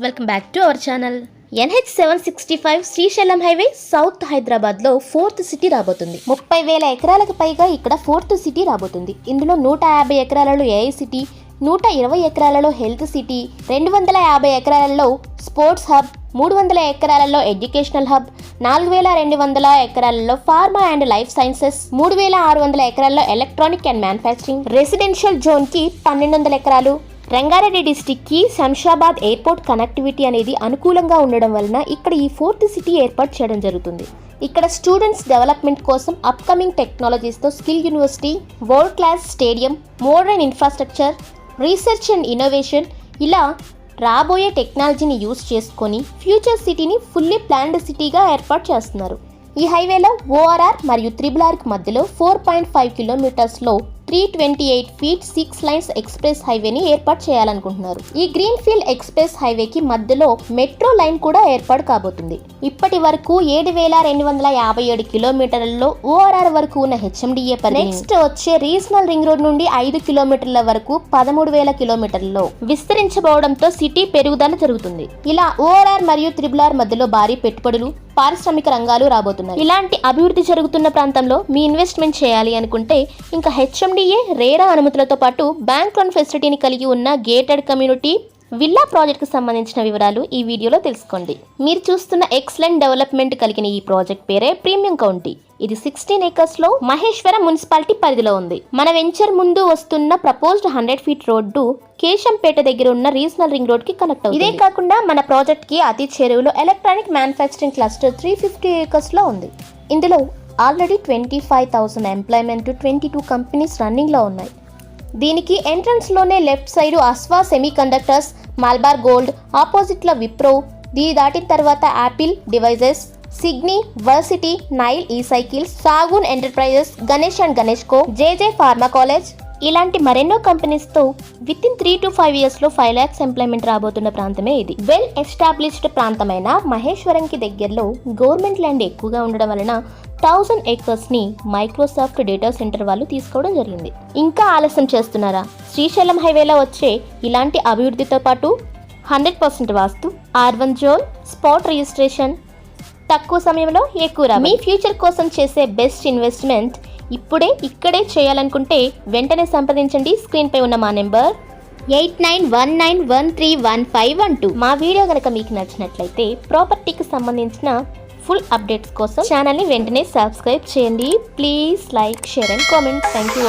Welcome back to our channel. NH 765 Srisailam highway south హైదరాబాద్లో 4th city రాబోతుంది. 30,000 ఎకరాలకు పైగా ఇక్కడ 4th సిటీ రాబోతుంది. ఇందులో 150 ఎకరాలలో AI సిటీ, 120 ఎకరాలలో హెల్త్ సిటీ, 250 ఎకరాలలో స్పోర్ట్స్ హబ్, 300 ఎకరాలలో ఎడ్యుకేషనల్ హబ్, 4,200 ఎకరాలలో ఫార్మా అండ్ లైఫ్ సైన్సెస్, 3,600 ఎకరాల్లో ఎలక్ట్రానిక్ అండ్ మ్యానుఫ్యాక్చరింగ్, రెసిడెన్షియల్ జోన్కి 1,200 ఎకరాలు. రంగారెడ్డి డిస్టిక్కి శంషాబాద్ ఎయిర్పోర్ట్ కనెక్టివిటీ అనేది అనుకూలంగా ఉండడం వలన ఇక్కడ ఈ 4th సిటీ ఏర్పాటు చేయడం జరుగుతుంది. ఇక్కడ స్టూడెంట్స్ డెవలప్మెంట్ కోసం అప్కమింగ్ టెక్నాలజీస్తో skill university, world class stadium, modern infrastructure, research and innovation ఇలా రాబోయే టెక్నాలజీని యూజ్ చేసుకొని ఫ్యూచర్ సిటీని ఫుల్లీ ప్లాన్డ్ సిటీగా ఏర్పాటు చేస్తున్నారు. ఈ హైవేలో ORR మరియు RRR మధ్యలో 4.5 కిలోమీటర్స్లో 328 feet 6 lanes ఎక్స్ప్రెస్ హైవేని ఏర్పాటు చేయాలనుకుంటున్నారు. ఈ గ్రీన్ ఫీల్డ్ ఎక్స్ప్రెస్ హైవేకి మధ్యలో మెట్రో లైన్ కూడా ఏర్పాటు కాబోతుంది. ఇప్పటి వరకు 7,257 కిలోమీటర్లలో ORR వరకు ఉన్న HMDA పరిధి నెక్స్ట్ వచ్చే రీజనల్ రింగ్ రోడ్ నుండి 5 కిలోమీటర్ల వరకు 13,000 కిలోమీటర్లలో విస్తరించబోవడంతో సిటీ పెరుగుదల జరుగుతుంది. ఇలా ORR మరియు RRR మధ్యలో భారీ పెట్టుబడులు, పారిశ్రామిక రంగాలు రాబోతున్నాయి. ఇలాంటి అభివృద్ధి జరుగుతున్న ప్రాంతంలో మీ ఇన్వెస్ట్మెంట్ చేయాలి అనుకుంటే ఇంకా HMDA రేరా అనుమతులతో పాటు బ్యాంక్ లోన్ ఫెసిలిటీని కలిగి ఉన్న గేటెడ్ కమ్యూనిటీ విల్లా ప్రాజెక్ట్కి సంబంధించిన వివరాలు ఈ వీడియోలో తెలుసుకోండి. మీరు చూస్తున్న ఎక్సలెంట్ డెవలప్మెంట్ కలిగిన ఈ ప్రాజెక్ట్ పేరే ప్రీమియం కౌంటీ. ఇది 16 ఏకర్స్లో మహేశ్వరం మున్సిపాలిటీ పరిధిలో ఉంది. మన వెంచర్ ముందు వస్తున్న ప్రపోజ్డ్ 100 feet రోడ్డు కేశంపేట దగ్గర ఉన్న రీజనల్ రింగ్ రోడ్ కి కనెక్ట్ అవుతుంది. ఇదే కాకుండా మన ప్రాజెక్ట్ కి అతి చేరువలో ఎలక్ట్రానిక్ మ్యానుఫ్యాక్చరింగ్ క్లస్టర్ 350 ఏకర్స్లో ఉంది. ఇందులో ఆల్రెడీ 25,000 ఎంప్లాయ్మెంట్, 22 కంపెనీస్ రన్నింగ్లో ఉన్నాయి. దీనికి ఎంట్రన్స్లోనే లెఫ్ట్ సైడ్ అస్వా సెమీ కండక్టర్స్, మల్బార్ గోల్డ్, ఆపోజిట్లో విప్రో, దీని దాటిన తర్వాత యాపిల్ డివైజెస్, సిగ్నీ, వర్సిటీ, నైల్ ఈ సైకిల్స్, సాగున్ enterprises, Ganesh and Ganesh co, JJ pharma college ఇలాంటి మరెన్నో కంపెనీస్తో వితిన్ 3 to 5 yearsలో 5 lakhs ఎంప్లాయ్మెంట్ రాబోతున్న ప్రాంతమే ఇది. వెల్ ఎస్టాబ్లిష్డ్ ప్రాంతమైన మహేశ్వరంకి దగ్గరలో గవర్నమెంట్ ల్యాండ్ ఎక్కువగా ఉండడం వలన 1000 acresని మైక్రోసాఫ్ట్ డేటా సెంటర్ వాళ్ళు తీసుకోవడం జరిగింది. ఇంకా ఆలస్యం చేస్తున్నారా? శ్రీశైలం హైవేలో వచ్చే ఇలాంటి అభివృద్ధితో పాటు 100% వాస్తు, R1 జోన్, స్పాట్ రిజిస్ట్రేషన్, తక్కువ సమయంలో ఎక్కువ మీ ఫ్యూచర్ కోసం చేసే బెస్ట్ ఇన్వెస్ట్మెంట్ ఇప్పుడే ఇక్కడే చేయాలనుకుంటే వెంటనే సంప్రదించండి. స్క్రీన్ పై ఉన్న మా నెంబర్ 8919131512. మా వీడియో కనుక మీకు నచ్చినట్లయితే ప్రాపర్టీకి సంబంధించిన ఫుల్ అప్డేట్స్ కోసం ఛానల్ని వెంటనే సబ్స్క్రైబ్ చేయండి. Please like, share and comment. Thank you.